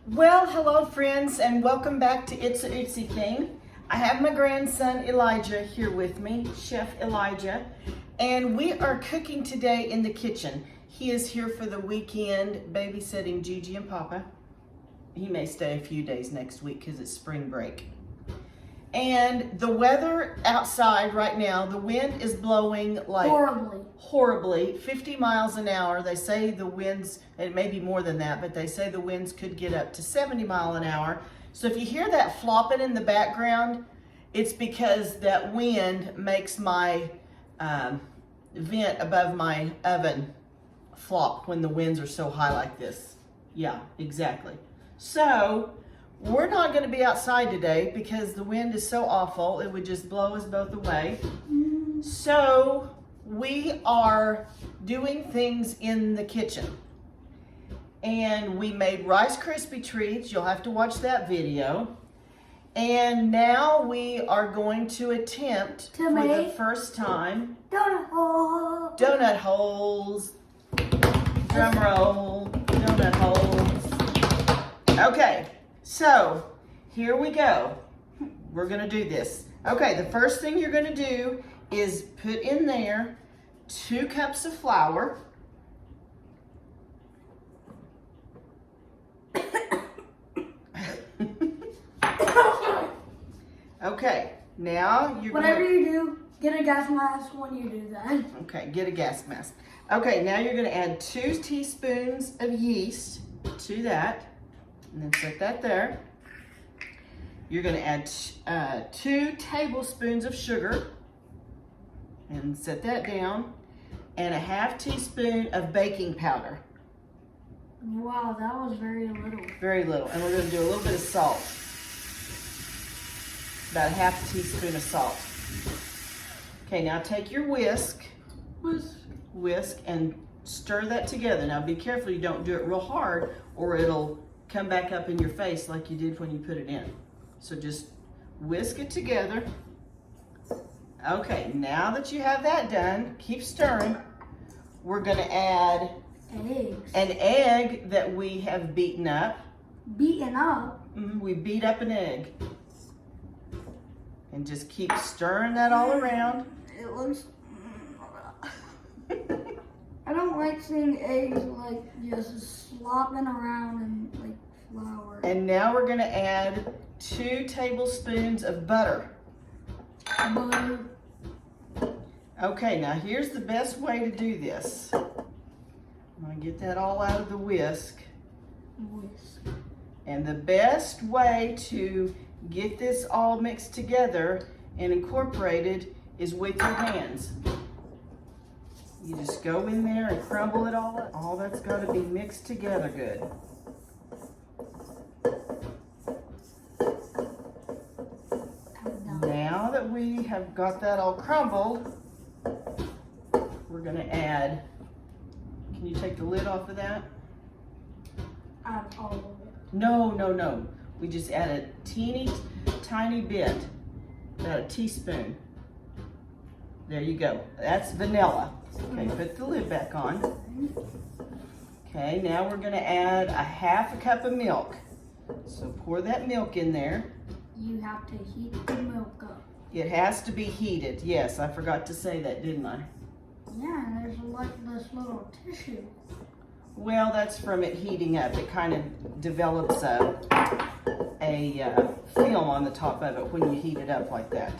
Well, hello friends, and welcome back to It's a Ootsy Thing. I have my grandson Elijah here with me, Chef Elijah, and we are cooking today in the kitchen. He is here for the weekend babysitting Gigi and Papa. He may stay a few days next week because it's spring break. And the weather outside right now, the wind is blowing like horribly, 50 miles an hour. They say the winds, it may be more than that, but they say the winds could get up to 70 miles an hour. So if you hear that flopping in the background, it's because that wind makes my vent above my oven flop when the winds are so high like this. Yeah, exactly. So we're not going to be outside today because the wind is so awful. It would just blow us both away. So we are doing things in the kitchen. And we made Rice Krispie treats. You'll have to watch that video. And now we are going to attempt for the first time donut holes. Drum roll. Donut holes. Okay. So, here we go. We're gonna do this. Okay, the first thing you're gonna do is put in there 2 cups of flour. Okay, now you're Whatever you do, get a gas mask when you do that. Okay, get a gas mask. Okay, now you're gonna add 2 teaspoons of yeast to that. And then set that there. You're gonna add 2 tablespoons of sugar and set that down, and a ½ teaspoon of baking powder. Wow, that was very little. Very little. And we're gonna do a little bit of salt. About a ½ teaspoon of salt. Okay, now take your whisk and stir that together. Now be careful you don't do it real hard or it'll come back up in your face like you did when you put it in. So just whisk it together. Okay, now that you have that done, keep stirring. We're gonna add an egg that we have beaten up. Beaten up? We beat up an egg. And just keep stirring that all around. It looks... I don't like seeing eggs like just slopping around and like flour. And now we're gonna add 2 tablespoons of butter. Butter. Okay, now here's the best way to do this. I'm gonna get that all out of the whisk. And the best way to get this all mixed together and incorporated is with your hands. You just go in there and crumble it all up. All that's got to be mixed together good. Now that we have got that all crumbled, we're going to add, can you take the lid off of that? Add all of it. No. We just add a teeny tiny bit, about a teaspoon. There you go. That's vanilla. Okay, put the lid back on. Okay, now we're gonna add a ½ cup of milk. So pour that milk in there. You have to heat the milk up. It has to be heated. Yes, I forgot to say that, didn't I? Yeah, and there's like this little tissue. Well, that's from it heating up. It kind of develops a film on the top of it when you heat it up like that.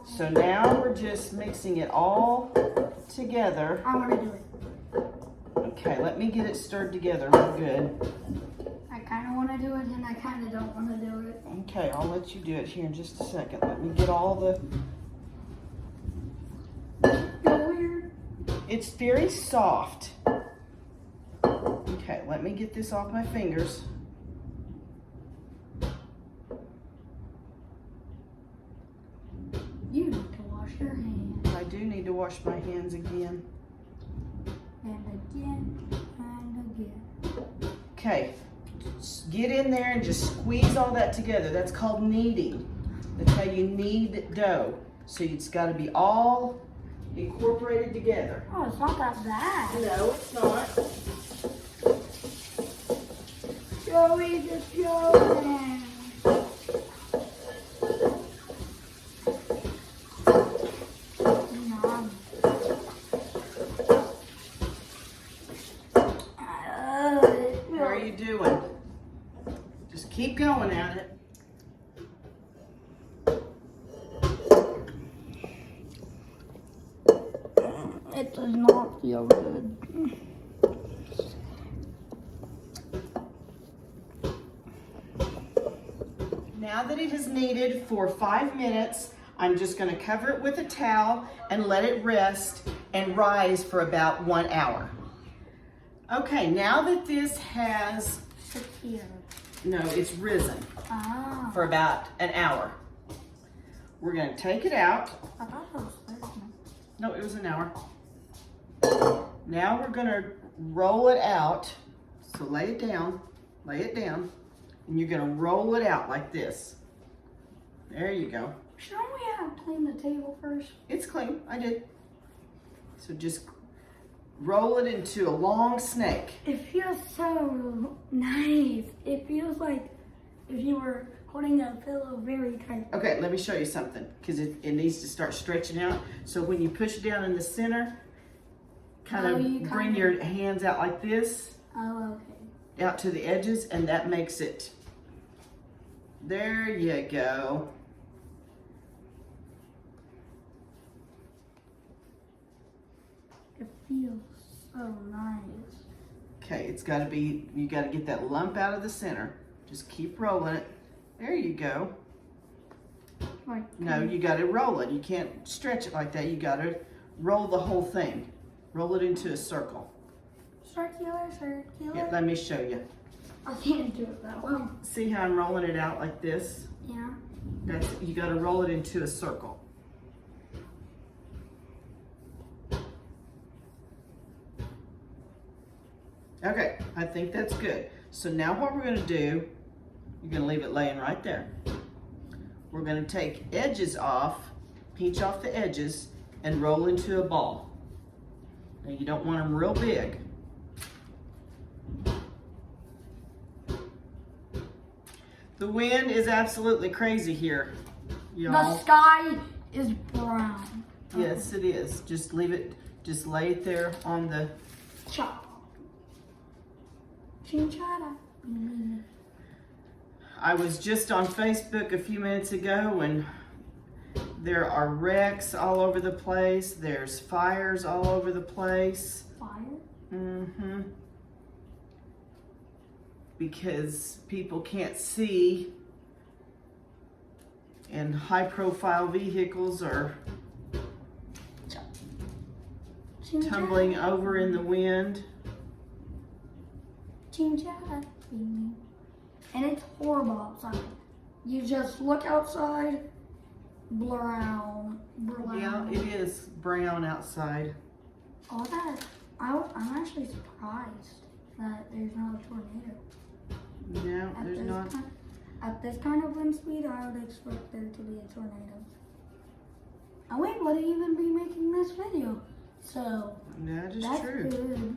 So now we're just mixing it all together. I want to do it. Okay, let me get it stirred together real good. I kind of want to do it and I kind of don't want to do it. Okay, I'll let you do it here in just a second. Let me get all the... Weird. It's very soft. Okay, let me get this off my fingers. You need to wash your hands. I do need to wash my hands again. And again, and again. Okay, just get in there and just squeeze all that together. That's called kneading. That's how you knead dough. So it's got to be all incorporated together. Oh, it's not that bad. No, it's not. Joey, just go now. How are you doing? Just keep going at it. It does not feel good. Now that it has kneaded for 5 minutes, I'm just going to cover it with a towel and let it rest and rise for about 1 hour. Okay, now that this has, no, it's risen for about an hour. We're going to take it out. I thought it was 30 minutes. No, it was an hour. Now we're going to roll it out. So lay it down, and you're going to roll it out like this. There you go. Shouldn't we have cleaned the table first? It's clean, I did. So just roll it into a long snake. It feels so nice. It feels like if you were holding a pillow very tight. Okay, let me show you something, because it needs to start stretching out. So when you push it down in the center, bring your hands out like this. Oh, okay. Out to the edges, and that makes it. There you go. It feels so nice. Okay, it's got to be, you got to get that lump out of the center. Just keep rolling it. There you go. No, you got to roll it. You can't stretch it like that. You got to roll the whole thing. Roll it into a circle. Circular. Yeah, let me show you. I can't do it that well. See how I'm rolling it out like this? Yeah. You got to roll it into a circle. Okay, I think that's good. So now what we're going to do, you're going to leave it laying right there. We're going to take edges off, pinch off the edges, and roll into a ball. Now you don't want them real big. The wind is absolutely crazy here, y'all. The sky is brown. Yes, it is. Just leave it, just lay it there on the... Chop. Chinchada. I was just on Facebook a few minutes ago, and there are wrecks all over the place. There's fires all over the place. Fire? Mm-hmm. Because people can't see, and high-profile vehicles are tumbling over in the wind. Chinchada. And it's horrible outside. You just look outside, brown. Yeah, it is brown outside. All that, I'm actually surprised that there's not a tornado. No, there's not. At this kind of wind speed, I would expect there to be a tornado. I wouldn't even be making this video. So, That is that's true. good.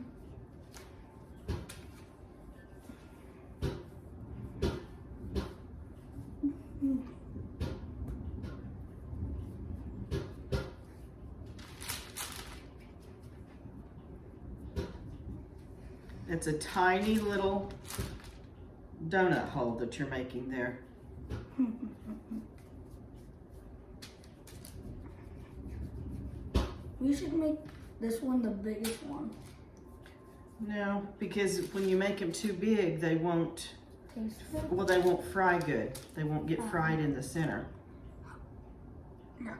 It's a tiny little donut hole that you're making there. We should make this one the biggest one. No, because when you make them too big, they won't, Taste good? well, they won't fry good. They won't get fried in the center. Yuck.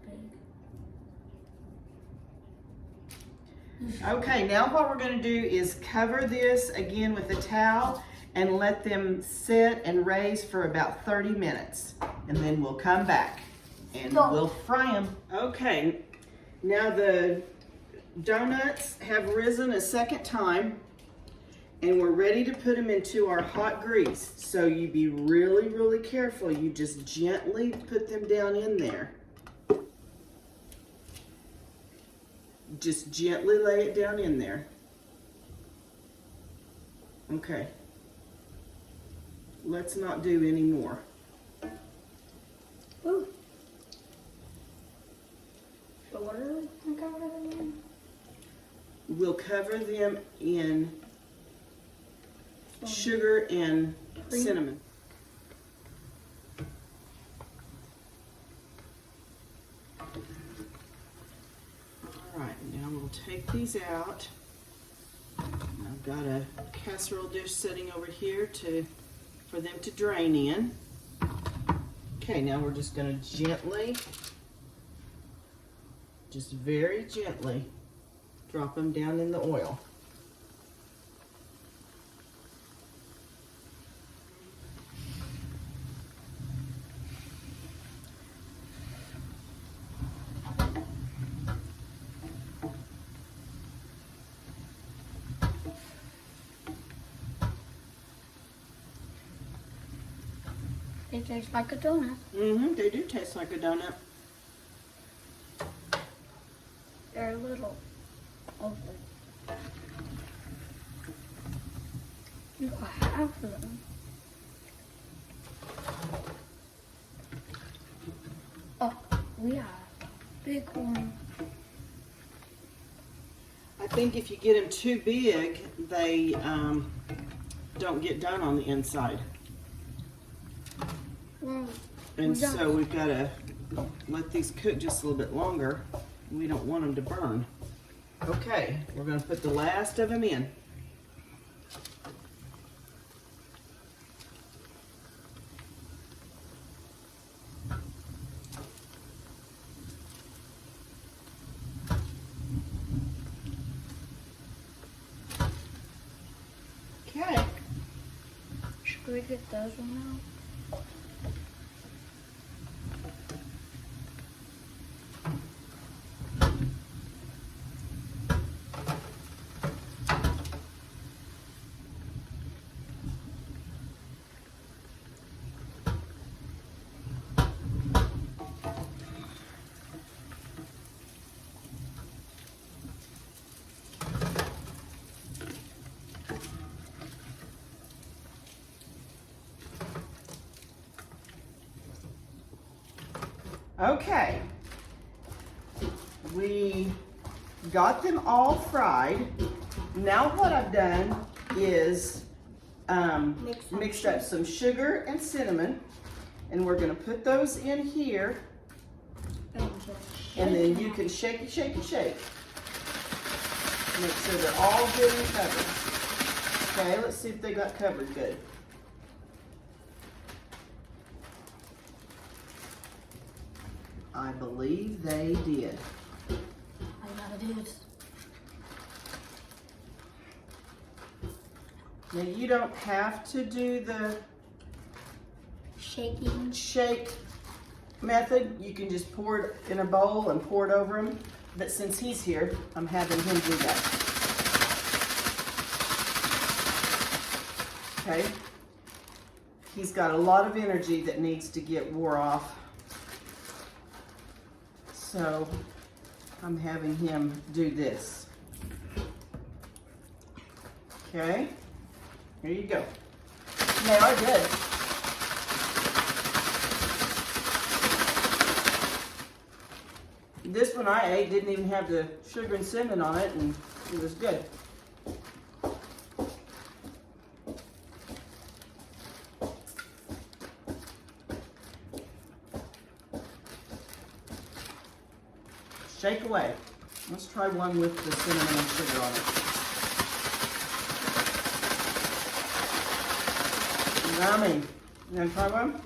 Big. Okay, now what we're gonna do is cover this again with a towel and let them sit and raise for about 30 minutes. And then we'll come back and we'll fry them. Okay, now the donuts have risen a second time and we're ready to put them into our hot grease. So you be really, really careful. You just gently put them down in there. Just gently lay it down in there. Okay. Let's not do any more. Ooh. So what are we gonna cover them in? We'll cover them in sugar and Cream. cinnamon. Alright, now we'll take these out. I've got a casserole dish sitting over here for them to drain in. Okay, now we're just going to gently, just very gently, drop them down in the oil. They taste like a donut. Mm-hmm, they do taste like a donut. They're a little open. You got half of them. Oh, we have a big one. I think if you get them too big, they don't get done on the inside. Well, And so we've got to let these cook just a little bit longer. We don't want them to burn. Okay, we're going to put the last of them in. Okay. should we get those one out? Okay. We got them all fried. Now what I've done is mixed up some sugar and cinnamon, and we're going to put those in here, and then you can shake. Make sure they're all good and covered. Okay, let's see if they got covered good. I believe they did. I gotta do this. Now you don't have to do the Shaking. shake method. You can just pour it in a bowl and pour it over him. But since he's here, I'm having him do that. Okay? He's got a lot of energy that needs to get wore off. So I'm having him do this. Okay? Here you go. They are good. This one I ate didn't even have the sugar and cinnamon on it, and it was good. Shake away. Let's try one with the cinnamon and sugar on it. Yummy. You gonna try one?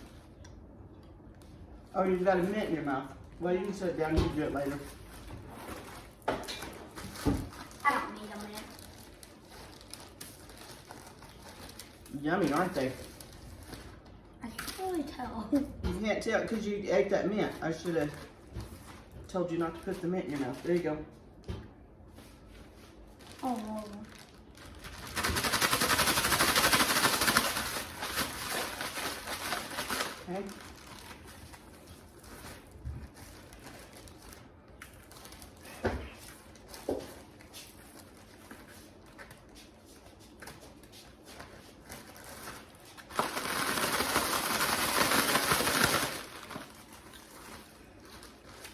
Oh, you've got a mint in your mouth. Well, you can sit down, you can do it later. I don't need a mint. Yummy, aren't they? I can't really tell. You can't tell because you ate that mint. I should have told you not to put the mint in your mouth. There you go. Oh. Okay.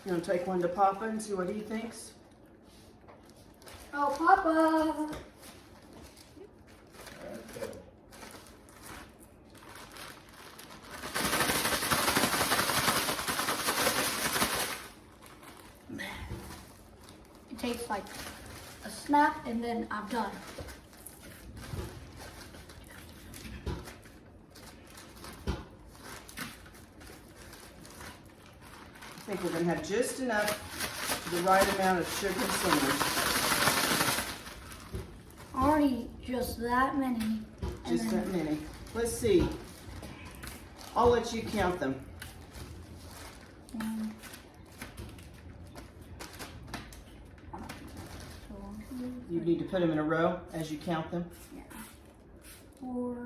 You want to take one to Papa and see what he thinks? Oh, Papa! It takes like a snap and then I'm done. I think we're going to have just enough, the right amount of sugar and cinnamon. Already just that many. Just that many. Let's see. I'll let you count them. You need to put them in a row as you count them. Yeah. 4,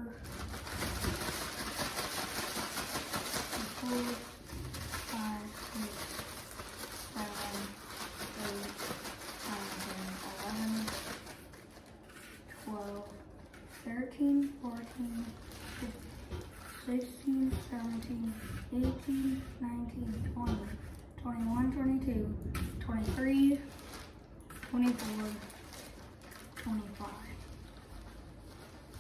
5, 6, 7, 8, 9, 10, 11, 12, 13, 14, 16, 17, 18, 19, 20, 21, 22, 23, 24, 25,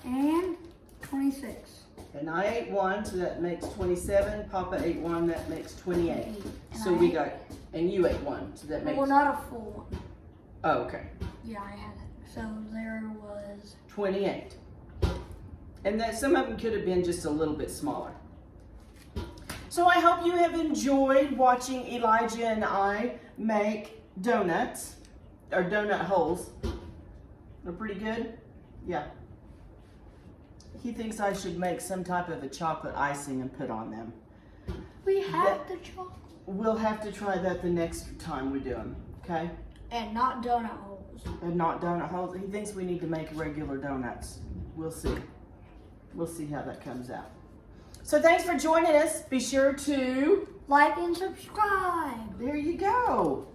and 26. And I ate one, so that makes 27. Papa ate one, that makes 28. And So we got, and you ate one, so that makes. Well, not a full one. Oh, okay. Yeah, I had it. So there was 28. And that some of them could have been just a little bit smaller. So I hope you have enjoyed watching Elijah and I make donuts, or donut holes. They're pretty good? Yeah. He thinks I should make some type of a chocolate icing and put on them. we had the chocolate We'll have to try that the next time we do them, okay? and not donut holes. And not donut holes. He thinks we need to make regular donuts. We'll see. We'll see how that comes out. So thanks for joining us. Be sure to Like and subscribe. there you go.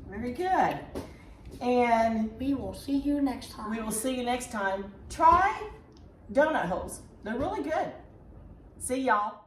Very good. And We will see you next time. we will see you next time. Try donut holes. They're really good. See y'all.